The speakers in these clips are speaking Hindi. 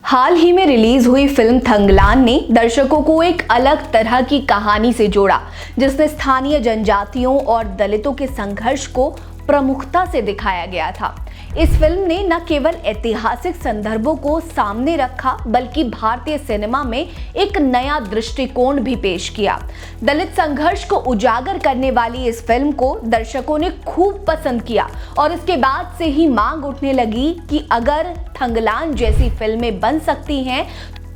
हाल ही में रिलीज हुई फिल्म थंगलान ने दर्शकों को एक अलग तरह की कहानी से जोड़ा, जिसने स्थानीय जनजातियों और दलितों के संघर्ष को प्रमुखता से दिखाया गया था। इस फिल्म ने न केवल ऐतिहासिक संदर्भों को सामने रखा, बल्कि भारतीय सिनेमा में एक नया दृष्टिकोण भी पेश किया। दलित संघर्ष को उजागर करने वाली इस फिल्म को दर्शकों ने खूब पसंद किया और इसके बाद से ही मांग उठने लगी कि अगर थंगलान जैसी फिल्में बन सकती हैं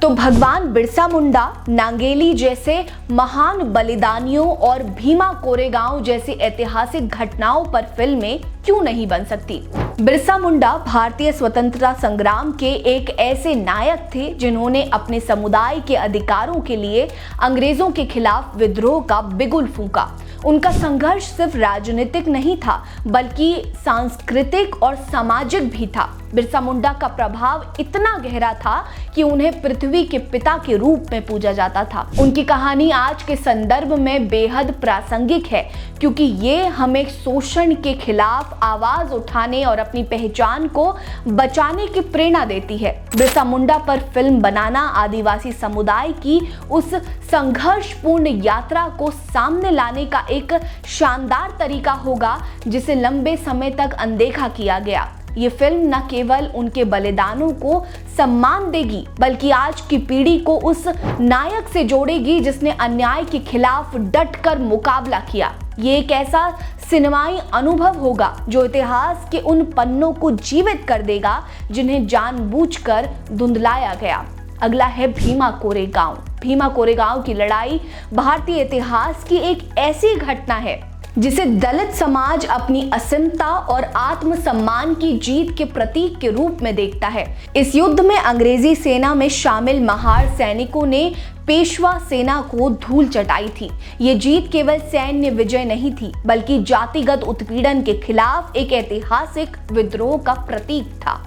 तो भगवान बिरसा मुंडा, नांगेली जैसे महान बलिदानियों और भीमा कोरेगांव जैसी ऐतिहासिक घटनाओं पर फिल्में क्यों नहीं बन सकती। बिरसा मुंडा भारतीय स्वतंत्रता संग्राम के एक ऐसे नायक थे जिन्होंने अपने समुदाय के अधिकारों के लिए अंग्रेजों के खिलाफ विद्रोह का बिगुल फूंका। उनका संघर्ष सिर्फ राजनीतिक नहीं था, बल्कि सांस्कृतिक और सामाजिक भी था। बिरसा मुंडा का प्रभाव इतना गहरा था कि उन्हें पृथ्वी के पिता के रूप में पूजा जाता था। उनकी कहानी आज के संदर्भ में बेहद प्रासंगिक है, क्योंकि ये हमें शोषण के खिलाफ आवाज उठाने और अपनी पहचान को बचाने की प्रेरणा देती है। बिरसा मुंडा पर फिल्म बनाना आदिवासी समुदाय की उस संघर्षपूर्ण यात्रा को सामने लाने का एक शानदार तरीका होगा, जिसे लंबे समय तक अनदेखा किया गया। ये फिल्म न केवल उनके बलिदानों को सम्मान देगी, बल्कि आज की पीढ़ी को उस नायक से जोड़ेगी जिसने अन्याय के खिलाफ डटकर मुकाबला किया। ये एक ऐसा सिनेमाई अनुभव होगा जो इतिहास के उन पन्नों को जीवित कर देगा जिन्हें जानबूझकर धुंधलाया गया। अगला है भीमा कोरेगांव। भीमा कोरेगांव की लड़ाई भारतीय इतिहास की एक ऐसी घटना है जिसे दलित समाज अपनी असीमता और आत्मसम्मान की जीत के प्रतीक के रूप में देखता है। इस युद्ध में अंग्रेजी सेना में शामिल महार सैनिकों ने पेशवा सेना को धूल चटाई थी। ये जीत केवल सैन्य विजय नहीं थी, बल्कि जातिगत उत्पीड़न के खिलाफ एक ऐतिहासिक विद्रोह का प्रतीक था।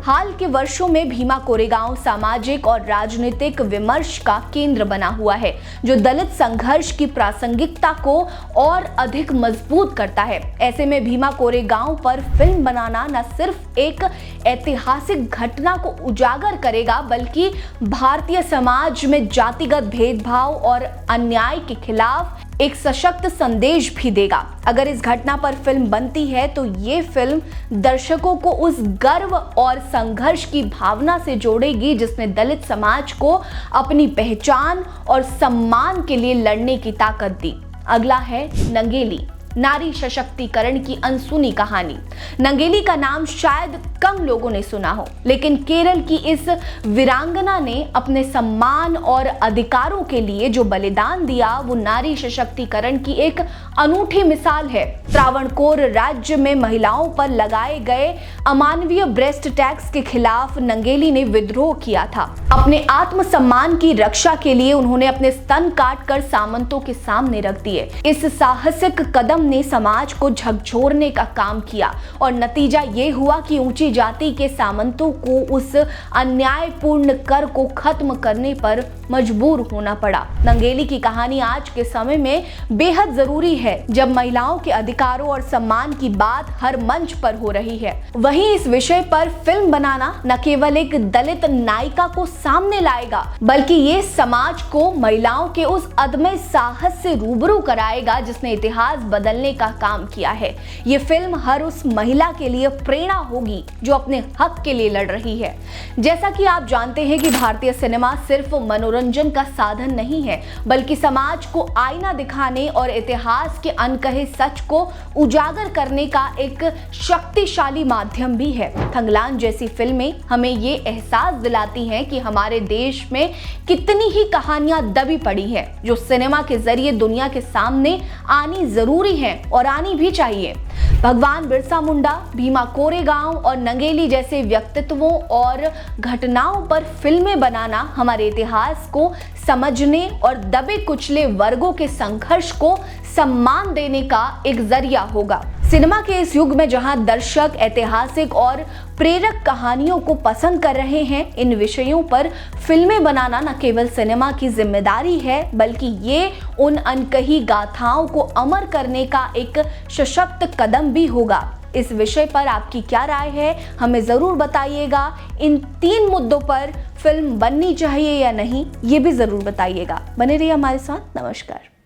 हाल के वर्षों में भीमा कोरेगांव सामाजिक और राजनीतिक विमर्श का केंद्र बना हुआ है, जो दलित संघर्ष की प्रासंगिकता को और अधिक मजबूत करता है। ऐसे में भीमा कोरेगांव पर फिल्म बनाना न सिर्फ एक ऐतिहासिक घटना को उजागर करेगा, बल्कि भारतीय समाज में जातिगत भेदभाव और अन्याय के खिलाफ एक सशक्त संदेश भी देगा। अगर इस घटना पर फिल्म बनती है तो ये फिल्म दर्शकों को उस गर्व और संघर्ष की भावना से जोड़ेगी जिसने दलित समाज को अपनी पहचान और सम्मान के लिए लड़ने की ताकत दी। अगला है नंगेली, नारी सशक्तिकरण की अनसुनी कहानी। नंगेली का नाम शायद कम लोगों ने सुना हो, लेकिन केरल की इस वीरांगना ने अपने सम्मान और अधिकारों के लिए जो बलिदान दिया, वो नारी सशक्तिकरण की एक अनूठी मिसाल है। त्रावणकोर राज्य में महिलाओं पर लगाए गए अमानवीय ब्रेस्ट टैक्स के खिलाफ नंगेली ने विद्रोह किया था। अपने आत्मसम्मान की रक्षा के लिए उन्होंने अपने स्तन काटकर सामंतों के सामने रख दिए। इस साहसिक कदम ने समाज को झकझोरने का काम किया और नतीजा ये हुआ कि ऊंची जाति के सामंतों को उस अन्यायपूर्ण कर को खत्म करने पर मजबूर होना पड़ा। नंगेली की कहानी आज के समय में बेहद जरूरी है, जब महिलाओं के अधिकारों और सम्मान की बात हर मंच पर हो रही है। वहीं इस विषय पर फिल्म बनाना न केवल एक दलित नायिका को सामने लाएगा, बल्कि ये समाज को महिलाओं के उस अदम्य साहस से रूबरू कराएगा जिसने इतिहास बदलने का काम किया है। ये फिल्म हर उस महिला के लिए प्रेरणा होगी जो अपने हक के लिए लड़ रही है। जैसा कि आप जानते हैं कि भारतीय सिनेमा सिर्फ मनोरंजन का साधन नहीं है, बल्कि समाज को आईना दिखाने और इतिहास के अनकहे सच को उजागर करने का एक शक्तिशाली माध्यम भी है। थंगलान जैसी फिल्में हमें ये एहसास दिलाती हैं कि हमारे देश में कितनी ही कहानियां दबी पड़ी हैं, जो सिनेमा के जरिए दुनिया के सामने आनी जरूरी है और आनी भी चाहिए। भगवान बिरसा मुंडा, भीमा कोरेगांव और नंगेली जैसे व्यक्तित्वों और घटनाओं पर फिल्में बनाना हमारे इतिहास को समझने और दबे कुचले वर्गों के संघर्ष को सम्मान देने का एक जरिया होगा। सिनेमा के इस युग में जहां दर्शक ऐतिहासिक और प्रेरक कहानियों को पसंद कर रहे हैं, इन विषयों पर फिल्में बनाना न केवल सिनेमा की जिम्मेदारी है, बल्कि ये उन अनकही गाथाओं को अमर करने का एक सशक्त कदम भी होगा। इस विषय पर आपकी क्या राय है हमें ज़रूर बताइएगा। इन 3 मुद्दों पर फिल्म बननी चाहिए या नहीं ये भी ज़रूर बताइएगा। बने रहिए हमारे साथ। नमस्कार।